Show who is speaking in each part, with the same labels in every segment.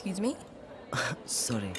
Speaker 1: Excuse me?
Speaker 2: Sorry.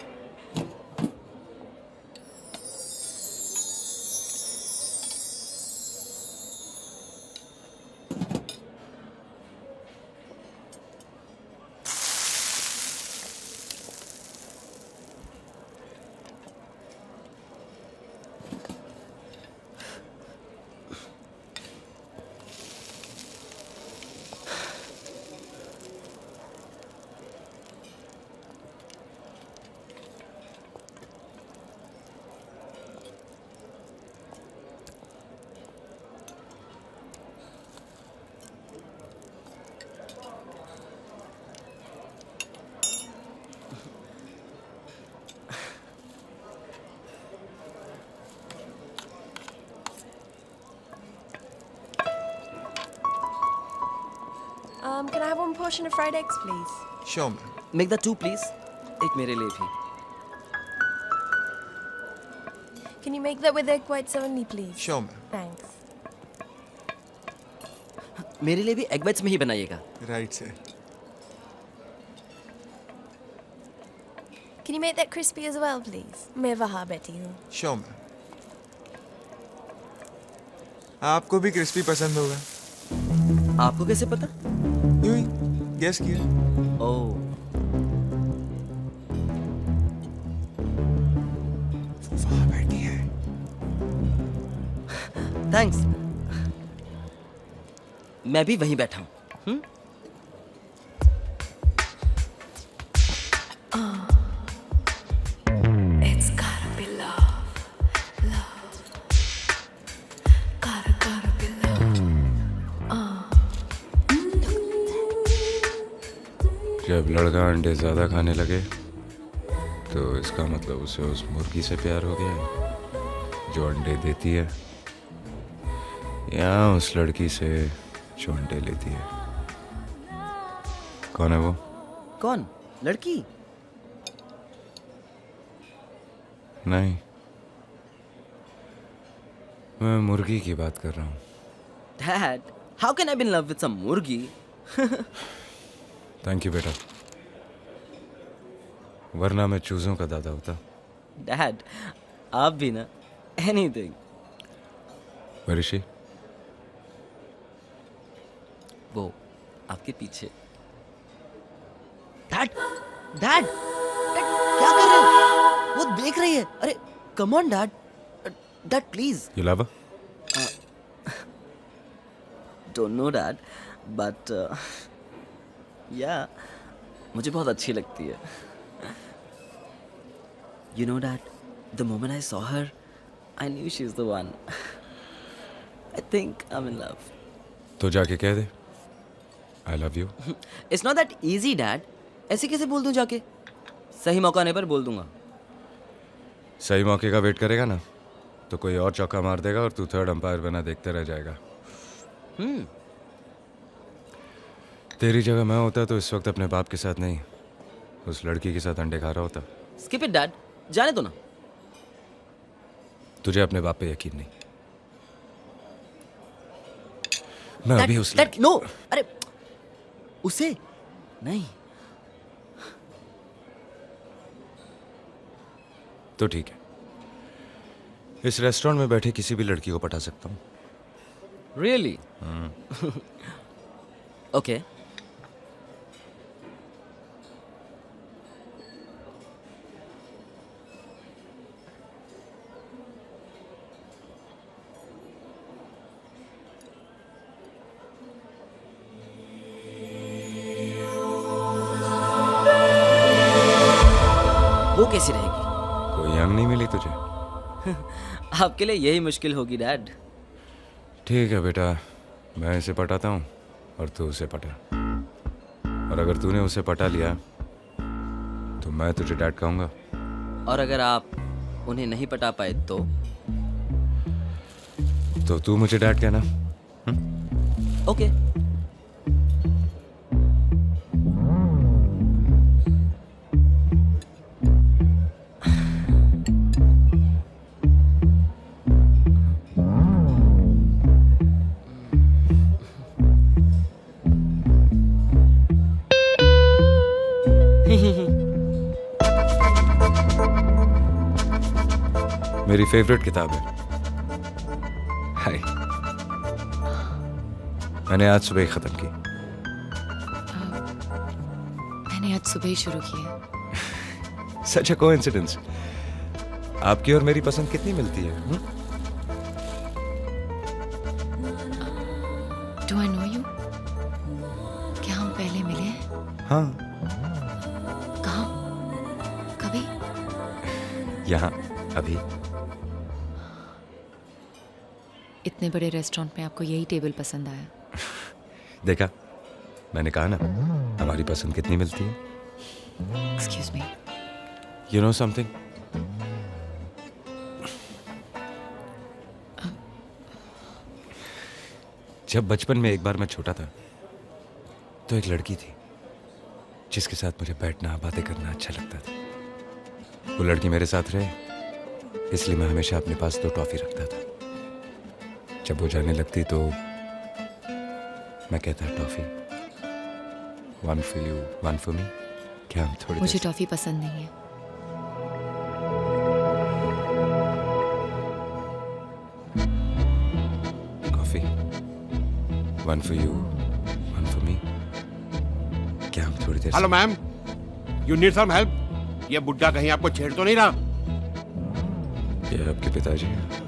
Speaker 1: Can I have one portion of fried eggs, please?
Speaker 3: Sure, ma'am.
Speaker 2: Make that 2 please. एक मेरे लिए भी.
Speaker 1: Can you make that with egg whites only, please?
Speaker 3: Sure, ma'am.
Speaker 1: Thanks.
Speaker 2: मेरे लिए भी egg whites में ही बनाइएगा.
Speaker 3: Right, sir.
Speaker 1: Can you make that crispy as well, please? मैं वहाँ बैठी हूँ.
Speaker 3: Sure, ma'am. आपको भी क्रिस्पी पसंद होगा.
Speaker 2: आपको कैसे पता?
Speaker 3: यूं ही गेस किया.
Speaker 2: ओह.
Speaker 3: वहाँ बैठी है.
Speaker 2: थैंक्स. मैं भी वहीं बैठा हूँ.
Speaker 1: It's gotta be love, love. Gotta be love.
Speaker 4: जब लड़का अंडे ज़्यादा खाने लगे तो इसका मतलब उसे उस मुर्गी से प्यार हो गया है जो अंडे देती है, या उस लड़की से जो अंडे लेती है. कौन है वो?
Speaker 2: कौन? लड़की?
Speaker 4: नहीं, मैं मुर्गी की बात कर रहा हूँ.
Speaker 2: Dad, how can I be in love with some मुर्गी?
Speaker 4: थैंक यू बेटा, वरना मैं चूज़ों का दादा होता.
Speaker 2: Dad, आप भी ना. Anything.
Speaker 4: Where is she?
Speaker 2: वो आपके पीछे. Dad, Dad, क्या कर रहे हो? वो देख रही है. अरे, come on, Dad. Dad, please.
Speaker 4: You love her?
Speaker 2: Don't know, Dad, but yeah, मुझे बहुत अच्छी लगती है. You know, Dad, the moment I saw her, I knew she's the one. I think I'm in love.
Speaker 4: तो जाके कह दे I love you.
Speaker 2: It's not that easy, Dad. ऐसे कैसे बोल दूं जाके? सही मौका आने पर बोल दूंगा.
Speaker 4: सही मौके का वेट करेगा ना तो कोई और चौका मार देगा और तू थर्ड अंपायर बना देखते रह जाएगा. तेरी जगह मैं होता तो इस वक्त अपने बाप के साथ नहीं, उस लड़की के साथ अंडे खा रहा होता.
Speaker 2: Skip it, Dad. जाने दो ना.
Speaker 4: तुझे अपने बाप पे यकीन नहीं. मैं अभी उस
Speaker 2: No. अरे, उसे नहीं.
Speaker 4: तो ठीक है, इस रेस्टोरेंट में बैठे किसी भी लड़की को पटा सकता हूँ.
Speaker 2: Really? Okay. वो कैसी रहेगी?
Speaker 4: कोई यंग नहीं मिली तुझे?
Speaker 2: आपके लिए यही मुश्किल होगी, डैड.
Speaker 4: ठीक है बेटा, मैं इसे पटाता हूँ और तू उसे पटा. और अगर तूने उसे पटा लिया तो मैं तुझे डैड कहूँगा.
Speaker 2: और अगर आप उन्हें नहीं पटा पाए
Speaker 4: तो तू मुझे डैड कहना.
Speaker 2: ओके.
Speaker 4: मेरी फेवरेट किताब है। हाय, मैंने आज सुबह ही खत्म की।
Speaker 1: मैंने आज सुबह ही शुरू की है।
Speaker 4: सच अ कोइंसिडेंस। आपकी और मेरी पसंद कितनी मिलती है?
Speaker 1: Do I know you? क्या हम पहले मिले हैं?
Speaker 4: हाँ,
Speaker 1: कहाँ? कभी?
Speaker 4: यहाँ, अभी।
Speaker 1: इतने बड़े रेस्टोरेंट में आपको यही टेबल पसंद आया?
Speaker 4: देखा, मैंने कहा ना, हमारी पसंद कितनी मिलती है।
Speaker 1: Excuse me.
Speaker 4: You know something? जब बचपन में एक बार मैं छोटा था तो एक लड़की थी जिसके साथ मुझे बैठना, बातें करना अच्छा लगता था। वो लड़की मेरे साथ रहे, इसलिए मैं हमेशा अपने पास 2 टॉफी रखता था। जब वो जाने लगती तो मैं कहता, toffee, 1 for you, 1 for me. क्या हम थोड़ी
Speaker 1: मुझे
Speaker 4: देर से-
Speaker 1: टॉफी पसंद नहीं है।
Speaker 4: Coffee, 1 for you, 1 for me. क्या हम थोड़ी देर से-
Speaker 5: hello ma'am, you need some help? ये बुड्ढा कहीं आपको छेड़ तो नहीं रहा?
Speaker 4: ये आपके पिताजी हैं?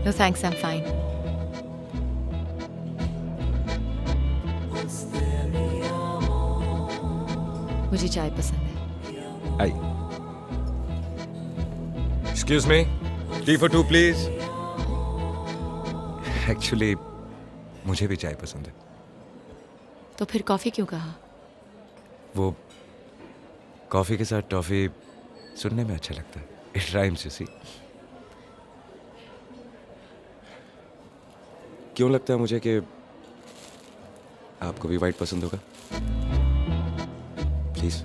Speaker 1: No thanks, I am fine. मुझे चाय पसंद है।
Speaker 4: आई। Excuse me, tea for 2 please. Actually मुझे भी चाय पसंद है।
Speaker 1: तो फिर कॉफी क्यों कहा?
Speaker 4: वो कॉफी के साथ टॉफी सुनने में अच्छा लगता है। It rhymes, you see. क्यों लगता है मुझे कि आपको भी वाइट पसंद होगा? प्लीज।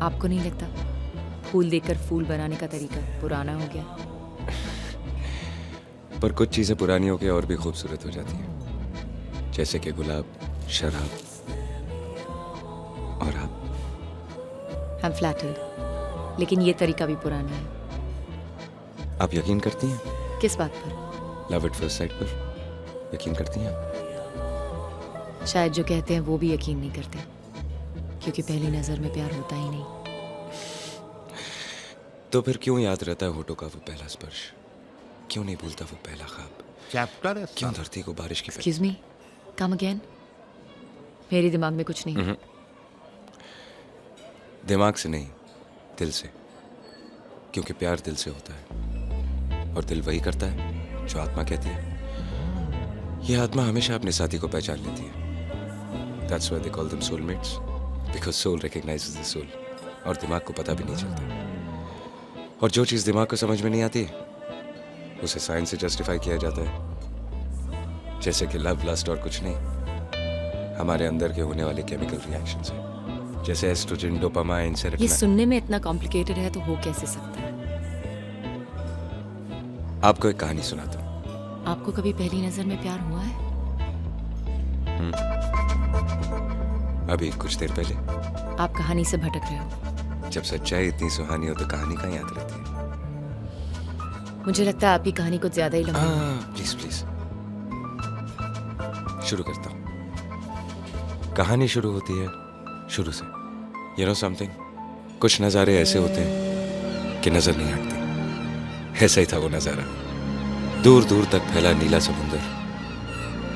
Speaker 1: आपको नहीं लगता फूल देखकर फूल बनाने का तरीका पुराना हो गया?
Speaker 4: पर कुछ चीजें पुरानी होकर और भी खूबसूरत हो जाती हैं, जैसे कि गुलाब, शराब और आप।
Speaker 1: आई एम फ्लैटर्ड, लेकिन ये तरीका भी पुराना है।
Speaker 4: आप यकीन करती हैं
Speaker 1: किस बात पर?
Speaker 4: लव एट फर्स्ट साइट पर? यकीन करती हैं आप?
Speaker 1: शायद जो कहते हैं वो भी यकीन नहीं करते, क्योंकि पहली नजर में प्यार होता ही नहीं।
Speaker 4: तो फिर क्यों याद रहता है होठों का वो पहला स्पर्श? क्यों नहीं भूलता वो पहला ख्वाब?
Speaker 5: चैप्टर है
Speaker 4: क्यों
Speaker 5: साला।
Speaker 4: धरती को बारिश की
Speaker 1: एक्सक्यूज मी, कम अगेन। मेरे दिमाग में कुछ नहीं।
Speaker 4: दिमाग से नहीं, दिल से। क्योंकि प्यार दिल से होता है और दिल वही करता है जो आत्मा कहती है। ये आत्मा हमेशा अपने साथी को पहचान लेती है। That's why they call them soulmates, because soul recognizes the soul। और दिमाग को पता भी नहीं चलता। और जो चीज़ दिमाग को समझ में नहीं आती उसे साइंस से जस्टिफाई किया जाता है, जैसे कि लव, लस्ट और कुछ नहीं, हमारे अंदर के होने वाले केमिकल रिएक्शन से, जैसे एस्ट्रोजन, डोपामाइन,
Speaker 1: ये
Speaker 4: सेरोटोनिन।
Speaker 1: सुनने में इतना कॉम्प्लिकेटेड है तो हो कैसे सकता है?
Speaker 4: आपको एक कहानी सुनाता हूँ।
Speaker 1: आपको कभी पहली नजर में प्यार हुआ है?
Speaker 4: अभी कुछ देर पहले।
Speaker 1: आप कहानी से भटक रहे हो।
Speaker 4: जब सच्चाई इतनी सुहानी हो तो कहानी कहाँ याद रहती है?
Speaker 1: मुझे लगता है आपकी कहानी कुछ ज्यादा ही लंबी है।
Speaker 4: प्लीज प्लीज, शुरू करता हूँ। कहानी शुरू होती है शुरू से। यू नो समथिंग, कुछ नज़ारे ऐसे होते हैं कि नजर नहीं हटते। ऐसा ही था वो नज़ारा। दूर दूर तक फैला नीला समुंदर,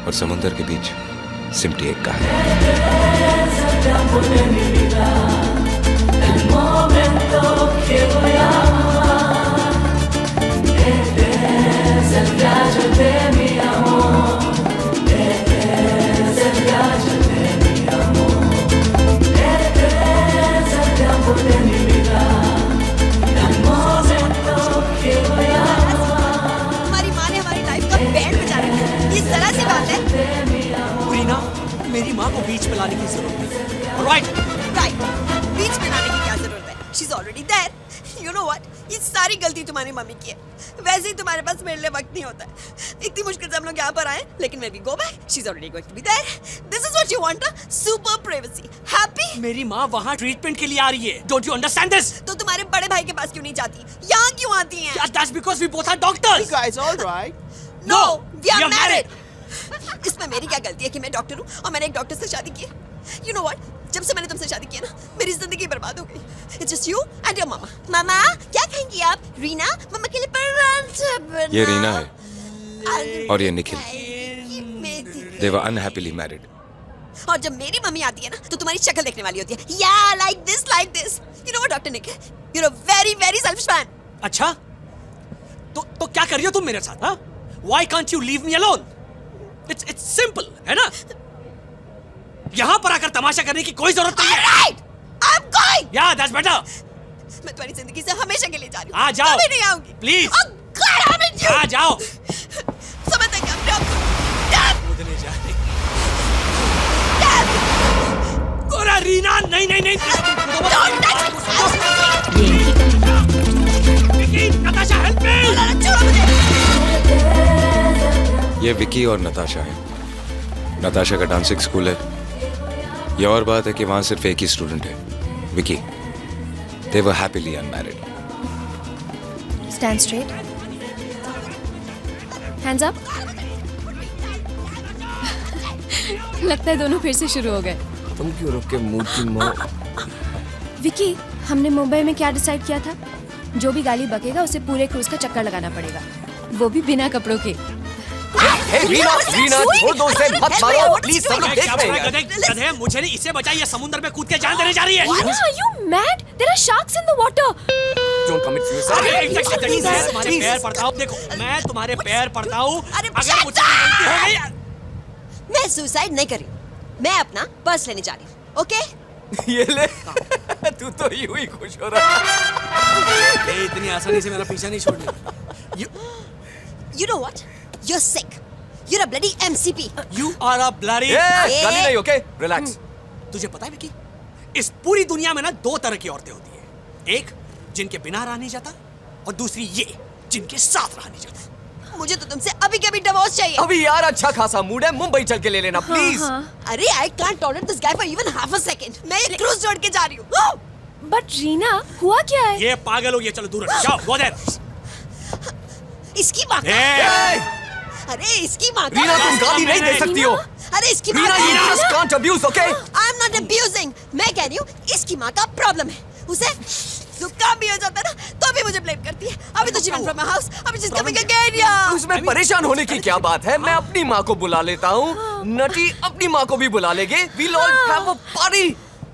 Speaker 4: और समुंदर के बीच सिमटी एक कहानी।
Speaker 6: हमारी माँ ने हमारी लाइफ का बैंड बजा रखा है। ये जरा सी बात है।
Speaker 2: रीना, मेरी माँ को बीच पे लाने की जरूरत नहीं। Right
Speaker 6: right. तुम्हारी मम्मी की है। वैसे ही तुम्हारे पास मेरे लिए वक्त नहीं होता है। इतनी मुश्किल से हम लोग यहाँ पर आए, लेकिन when we go back, she's already going to be there. This is what you want, huh? Super privacy. Happy?
Speaker 7: मेरी माँ वहाँ ट्रीटमेंट के लिए आ रही है। Don't you understand this?
Speaker 6: तो तुम्हारे बड़े भाई के पास क्यों नहीं जाती? यहाँ क्यों आती हैं?
Speaker 7: Yeah, that's because we both are doctors.
Speaker 2: guys all right?
Speaker 6: No, we are
Speaker 7: are
Speaker 6: married. इसमें मेरी क्या गलती है कि मैं डॉक्टर हूँ और मैंने एक डॉक्टर से शादी की है? You know what? जब से मैंने तुमसे शादी की है ना, मेरी जिंदगी बर्बाद हो गई। It's just you and your mama. मामा, क्या खाएंगी आप? रीना, मम्मा के लिए पराठा बना।
Speaker 4: ये रीना है और ये Nikhil. They were unhappily married.
Speaker 6: और जब मेरी मम्मी आती है ना, तो तुम्हारी शक्ल देखने वाली होती है। Yeah, like this. You know what, Dr. Nick? You're a very, very selfish man.
Speaker 7: अच्छा? तो क्या कर रही हो तुम मेरे साथ? हाँ? Why can't you leave me alone? It's simple, है ना? यहाँ पर आकर तमाशा करने की कोई जरूरत नहीं है।
Speaker 6: Alright, I'm going.
Speaker 7: Yeah, that's better.
Speaker 6: मैं तुम्हारी जिंदगी से हमेशा के लिए जा रही हूँ।
Speaker 7: आ जाओ।
Speaker 6: कभी नहीं आऊंगी।
Speaker 7: Please.
Speaker 6: Oh God, I'm in you.
Speaker 7: आ जाओ।
Speaker 6: समझ तक अपने आप को।
Speaker 7: कूदने जा रही।
Speaker 6: Dad.
Speaker 7: गोरा रीना, नहीं।
Speaker 6: Don't touch me.
Speaker 7: Vicky, Natasha, help me.
Speaker 6: छोड़ो मुझे।
Speaker 4: ये विकी और नताशा है। नताशा का डांसिंग स्कूल है। ये और बात है कि वहां सिर्फ एक ही स्टूडेंट है, Vicky. They were happily unmarried.
Speaker 8: Stand straight. Hands up. लगता है दोनों फिर से शुरू हो गए।
Speaker 2: तुम क्यों रुक के मूड की मो
Speaker 8: विकी, हमने मुंबई में क्या डिसाइड किया था? जो भी गाली बकेगा उसे पूरे क्रूज का चक्कर लगाना पड़ेगा, वो भी बिना कपड़ों के।
Speaker 2: रीना छोड़ दो उसे, मत मारो प्लीज, सब लोग देख रहे हैं।
Speaker 7: गधे, मुझे नहीं, इससे बचाइए। ये समुद्र में कूद के जान देने जा रही है।
Speaker 8: Are you mad? There are sharks in the water.
Speaker 2: Don't commit suicide.
Speaker 7: मैं
Speaker 2: Please,
Speaker 7: तुम्हारे
Speaker 2: please.
Speaker 7: पैर पड़ता हूँ। देखो, मैं तुम्हारे पैर पड़ता हूँ।
Speaker 6: अरे
Speaker 7: अगर मुझसे कोई गलती हो गई।
Speaker 6: मैं सुसाइड नहीं कर रही हूँ। मैं अपना पर्स लेने जा रही हूँ। ओके?
Speaker 2: ये ले। तू तो यूं ही खुश हो रहा है।
Speaker 7: ये इतनी आसानी से मेरा पीछा नहीं छोड़नी।
Speaker 6: You know what? You're sick. You're a bloody MCP.
Speaker 7: You are a bloody.
Speaker 2: गाली नहीं, ओके? रिलैक्स।
Speaker 7: तुझे पता है विकी, इस पूरी दुनिया में ना दो तरह की औरतें होती है। एक जिनके बिना रहा नहीं जाता, और दूसरी ये जिनके साथ रहा नहीं जाता।
Speaker 6: मुझे तो तुमसे अभी के अभी डिवोर्स चाहिए।
Speaker 2: अभी यार अच्छा खासा मूड है, मुंबई चल के ले लेना प्लीज।
Speaker 6: अरे I can't tolerate this guy for even half a second. मैं ये क्रूज छोड़ के जा रही हूँ।
Speaker 8: But रीना, हुआ क्या है?
Speaker 7: ये पागल हो गया। चलो दूर हटो। जाओ, go there.
Speaker 6: इसकी माँ का।
Speaker 7: ए!
Speaker 6: अरे इसकी माँ का।
Speaker 2: रीना तुम गाली नहीं दे सकती हो।
Speaker 6: अरे इसकी माँ
Speaker 2: रीना
Speaker 6: का।
Speaker 2: you just can't abuse, okay?
Speaker 6: I'm not abusing. मैं कह रही हूँ इसकी माँ का प्रॉब्लम है। उसे जुकाम भी हो जाता है ना, तो भी मुझे ब्लेम करती है। अभी तो she went from my house. अभी she's coming again, yeah.
Speaker 2: उसमें परेशान होने की क्या बात है? मैं अपनी माँ को बुला लेता हूँ। नटी अपनी माँ को भी बुला लेंगे। We'll all have a party.